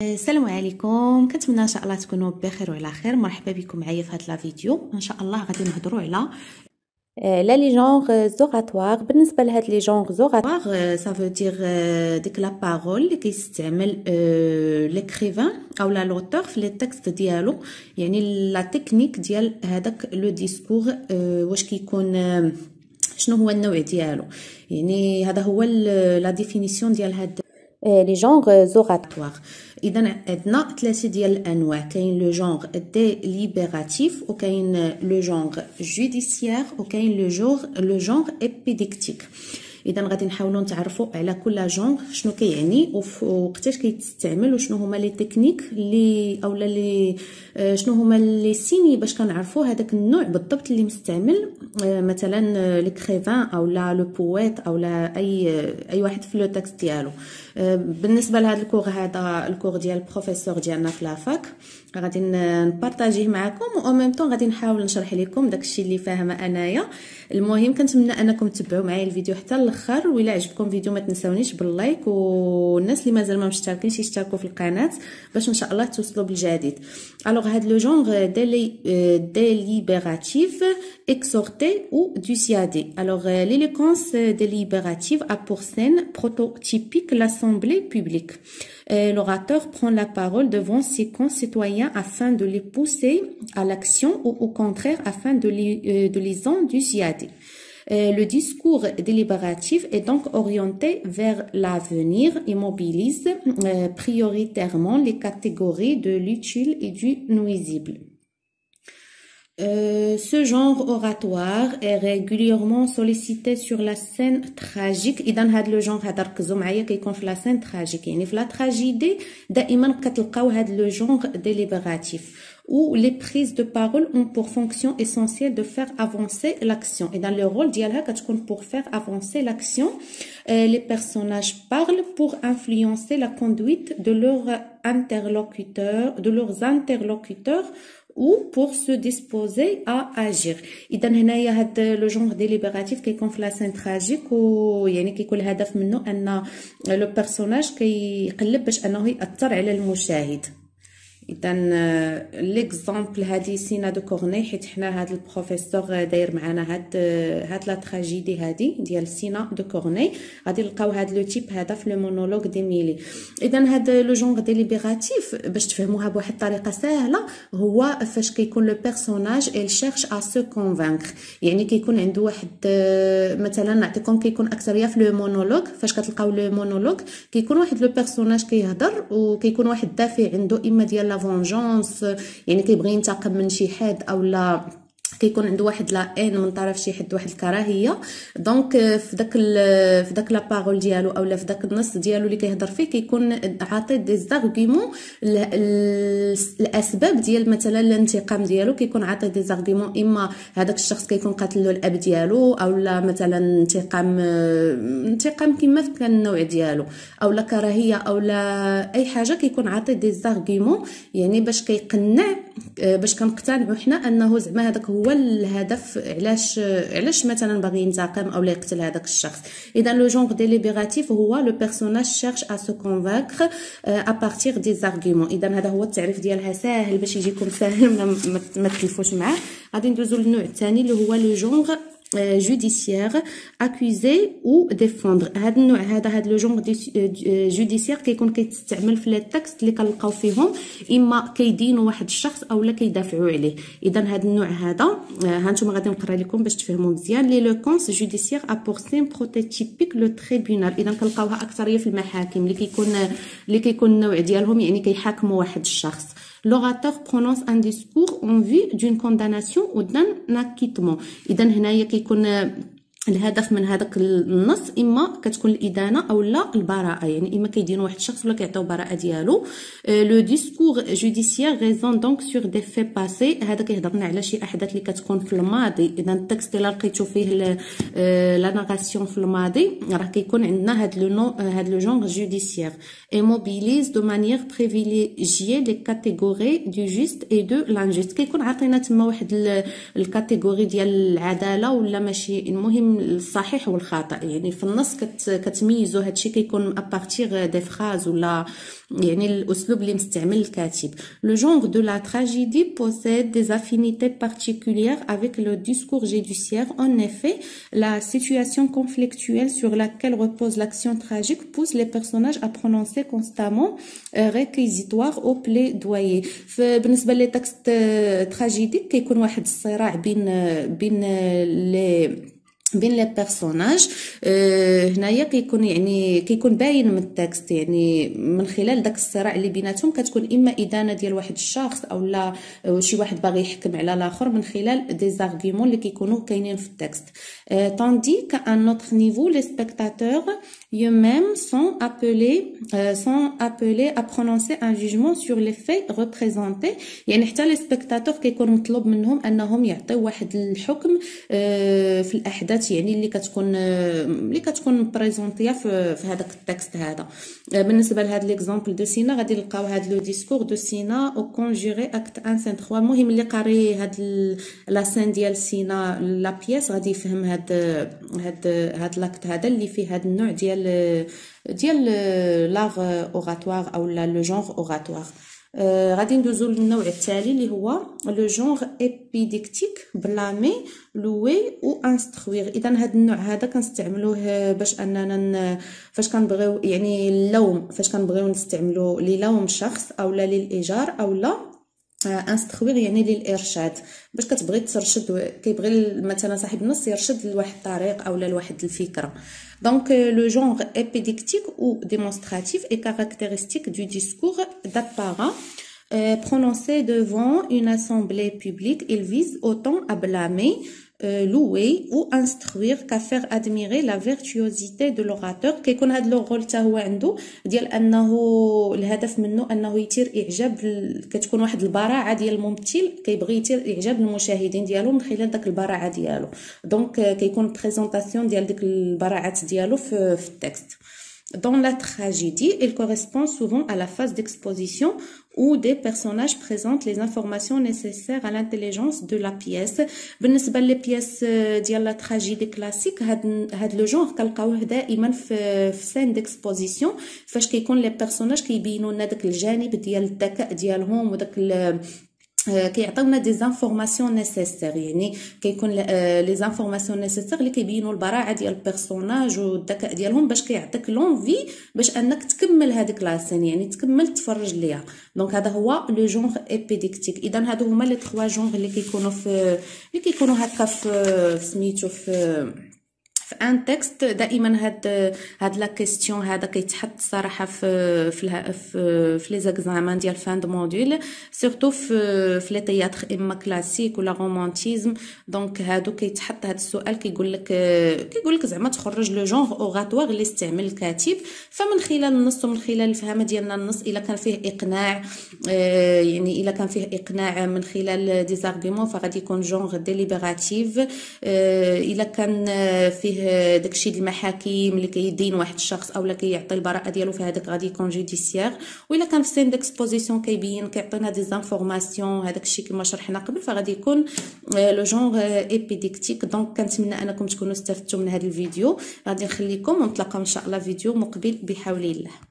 السلام عليكم، كنتمنى ان شاء الله تكونوا بخير وعلى خير. مرحبا بكم معايا في هذا لا فيديو. ان شاء الله غادي نهضروا على لا لي جونغ زوغاتوار. بالنسبه لهاد لي جونغ زوغاتوار سا فو دير ديك لا بارول اللي كيستعمل ليكريفان او لا لوتور في لي تكست ديالو، يعني لا تكنيك ديال هذاك لو ديسكور واش كيكون شنو هو النوع ديالو. يعني هذا هو لا ديفينيسيون ديال هاد لي جونغ زوغاتوار. اذا عندنا ثلاثه ديال الانواع، كاين لو جونغ ديليبراتيف وكاين لو جونغ جوديسيير وكاين لو جونغ ايبيديكتيك. اذا غادي نحاولوا نتعرفوا على كل جونغ شنو كيعني وقتاش كيتستعمل وشنو هما لي تكنيك اللي اولا لي شنو هما لي سيني باش كنعرفوا هذاك النوع بالضبط اللي مستعمل، مثلا ليكريفان او لا لو بويت او لا اي واحد في لو تكست ديالو. بالنسبه لهذا الكور، هذا الكور ديال البروفيسور ديالنا في لافاك، غادي نبارطاجيه معكم و ميم طون غادي نحاول نشرح لكم داكشي اللي فاهمه انايا. المهم كنتمنى انكم تتبعوا معايا الفيديو حتى الاخر، وإلا عجبكم الفيديو ما تنساونيش باللايك، والناس اللي مازال ما مشتركينش يشتركوا في القناه باش ان شاء الله توصلوا بالجديد. الوغ هاد لو جونغ délibérative exhorté ou dissuadé. Alors l'éloquence délibérative a pour scène prototypique l'assemblée publique. L'orateur prend la parole devant ses concitoyens afin de les pousser à l'action ou au contraire afin de les en dissuader. Le discours délibératif est donc orienté vers l'avenir et mobilise prioritairement les catégories de l'utile et du nuisible. Ce genre oratoire est régulièrement sollicité sur la scène tragique. إذا هاد لو جونغ هذا ركزوا معايا كيكون في لا سين تراجيك، يعني في لا تراجيدي دائما كتلقاو هاد لو جونغ ديليبراتيف où les prises de parole ont pour fonction essentielle de faire avancer l'action. Et dans le rôle d'Yalha, pour faire avancer l'action, les personnages parlent pour influencer la conduite de leurs interlocuteurs ou pour se disposer à agir. إذا هنايا هاد لو جونغ ديليبراتيف كيكون في لا سين تراجيك، ويعني كيكون الهدف منه ان لو بيرسوناج كيقلب باش انه يأثر على المشاهد. اذا ليكزامبل هذه سينا دو كورني، حيت حنا هذا البروفيسور داير معنا هاد لا تراجيدي هذه ديال سينا دو كورني، غادي نلقاو هاد لو تيب هذا في لو مونولوج ديميلي. اذا هاد لو جونغ ديليبراتيف باش تفهموها بواحد الطريقه سهله، هو فاش كيكون لو بيرسوناج il cherche à se convaincre، يعني كيكون عنده واحد مثلا نعطيكم كيكون اكثريه في لو مونولوج. فاش كتلقاو لو مونولوج كيكون واحد لو بيرسوناج كيهضر وكيكون واحد دافع عنده، اما ديال لا فونجونس يعني كيبغي ينتقم من شي حد، او لا كيكون عنده واحد لا ان من طرف شي حد، واحد الكراهيه. دونك في داك لا بارول ديالو اولا في داك النص ديالو اللي كيهضر فيه كيكون عاطي دي زارغومون الاسباب ديال مثلا الانتقام ديالو، كيكون عاطي دي زارغومون، اما هذاك الشخص كيكون قاتل له الاب ديالو، اولا مثلا انتقام كما كان النوع ديالو، اولا كراهيه، اولا اي حاجه كيكون عاطي دي زارغومون، يعني باش كيقنع، باش كنقتنعوا حنا انه زعما هذاك هو الهدف، علاش مثلا باغي ينتقم او لا يقتل هذاك الشخص. اذا لو جونغ ديليبراتيف هو لو بيرسوناج شيرش ا سو كونفانكر ا بارتير دي زارغومون. اذا هذا هو التعريف ديالها ساهل باش يجيكم ساهل ما تكلفوش معاه. غادي ندوزو للنوع الثاني اللي هو لو جونغ judiciaire, accusé ou défendre. هذا النوع هذا لو جونغ جوديسيير كيكون كيتستعمل في لي تكست اللي كنلقاو فيهم اما كيدينوا واحد الشخص اولا كيدافعوا عليه. اذا هذا النوع هذا هانتوما غادي نقرا لكم باش تفهموا مزيان. لي لوكونس جوديسيير ا بور سين بروتوتيبيك لو تريبونال. اذا كنلقاوها اكثريه في المحاكم اللي كيكون النوع ديالهم يعني كيحاكموا واحد الشخص. L'orateur prononce un discours en vue d'une condamnation ou d'un acquittement. إذا هنايا كيكون الهدف من هذاك النص اما كتكون الادانه او لا البراءه، يعني اما كيدينوا واحد الشخص ولا كيعطيو براءه ديالو. لو ديسكور جوديسيير ريزون دونك سور دي في باسي، هذا كيهضرنا على شي احداث اللي كتكون في الماضي. اذا التكست اللي لقيتو فيه لا ناراسيون في الماضي راه كيكون عندنا هاد لو جونغ جوديسيير. اي موبيليز دو مانيير بريفيليجيي لي كاتيجوري دو جوست اي دو لانجوست، كيكون عطينا تما واحد الكاتيجوري ديال العداله ولا ماشي، المهم بين الصحيح والخطا. يعني في النص كتميزوا هادشي كيكون ابارتيغ دي فراز ولا يعني الاسلوب اللي مستعمل الكاتب. Le genre de la tragédie possède des affinités particulières avec le discours judiciaire. En effet, la situation conflictuelle sur laquelle repose l'action tragique pousse les personnages à prononcer constamment réquisitoire au plaidoyer. بالنسبه لي تكست تراجيديك كيكون واحد الصراع بين لي بيرسوناج. هنايا كيكون باين من التكست، يعني من خلال داك الصراع اللي بيناتهم كتكون اما ادانه ديال واحد الشخص او لا شي واحد باغي يحكم على الاخر من خلال دي زارغيومون اللي كيكونوا كاينين في التكست. tandis qu'à un autre niveau les spectateurs eux-mêmes sont appelés à prononcer un jugement sur les faits représentés. يعني حتى لي سبيكتاتور كيكون مطلوب منهم انهم يعطيو واحد الحكم في الاحداث يعني اللي كتكون بريزونطيه في هذاك التكست هذا. بالنسبه لهذا ليكزامبل دو سينا غادي نلقاو هذا لو ديسكور دو سينا او كونجوري اكت 1 5 3. المهم اللي قاري هاد لا سين ديال سينا لا بياس غادي يفهم هاد لاكت هذا اللي فيه هاد النوع ديال لاغ اوغاتوار او لو جونغ اوغاتوار. غادي ندوزو للنوع التالي اللي هو لو جونغ ايبيديكتيك بلامي لوي او انستروير. اذا هذا النوع هذا كنستعملوه باش اننا فاش كنبغيو يعني اللوم، فاش كنبغيو نستعملو للوم شخص او لا للايجار او لا انستروير يعني للارشاد. باش كتبغي ترشد، كيبغي مثلا صاحب النص يرشد لواحد الطريق او لواحد الفكره. Donc le genre épidictique ou démonstratif est caractéristique du discours d'apparat prononcé devant une assemblée publique. Il vise autant à blâmer, louer ou instruire qu'à faire admirer la virtuosité de l'orateur. كيكون هذا لو رول حتى هو عنده ديال انه الهدف منه انه يثير اعجاب، كتكون واحد البراعه ديال الممثل كيبغي يثير اعجاب المشاهدين ديالو من خلال داك البراعه ديالو. دونك كيكون بريزونطاسيون ديال ديك البراعات ديالو في التكست. Dans la tragédie, il correspond souvent à la phase d'exposition où des personnages présentent les informations nécessaires à l'intelligence de la pièce. بالنسبة للبياس ديال لا تراجيدي كلاسيك هاد لو جونغ كنلقاوه دائما في سين ديكسبوزيسيون فاش كيكون لي بيرسوناج كيبينوا لنا داك الجانب ديال الذكاء ديالهم وداك كيعطيونا دي زانفورماسيون نيسيسير. يعني كيكون لي زانفورماسيون نيسيسير اللي كيبينوا البراعه ديال البيرسوناج والذكاء ديالهم باش كيعطيك لونفي باش انك تكمل هذيك لاسين، يعني تكمل تفرج ليها. دونك هذا هو لو جونغ ايبيديكتيك. اذا هادو هما لي 3 جونغ اللي كيكونوا هكا في سميتو في ان تكست. دائما هاد لا كيسيون هذا كيتحط صراحه في لي زيكزامان ديال فان دو موديل سورتو في لي تياتر اما كلاسيك ولا رومانتيزم. دونك هادو كيتحط هاد السؤال كيقول لك زعما تخرج لو جونغ اوغاتوار اللي استعمل الكاتب. فمن خلال النص ومن خلال الفهم ديالنا النص الا كان فيه اقناع، يعني الا كان فيه اقناع من خلال دي زارغيومون فغادي يكون جونغ ديليبراتيف. الا كان فيه داكشي د المحاكم اللي كيدين واحد الشخص اولا كيعطي البراءه ديالو في هذاك غادي يكون جوديسيير. والا كان في سين ديكسبوزيسيون كيعطينا دي زانفورماسيون هذاك الشيء كما شرحنا قبل فغادي يكون لو جونغ ايبيديكتيك. دونك كنتمنى انكم تكونوا استفدتوا من هذا الفيديو. غادي نخليكم ونتلاقاو ان شاء الله فيديو مقبل بحول الله.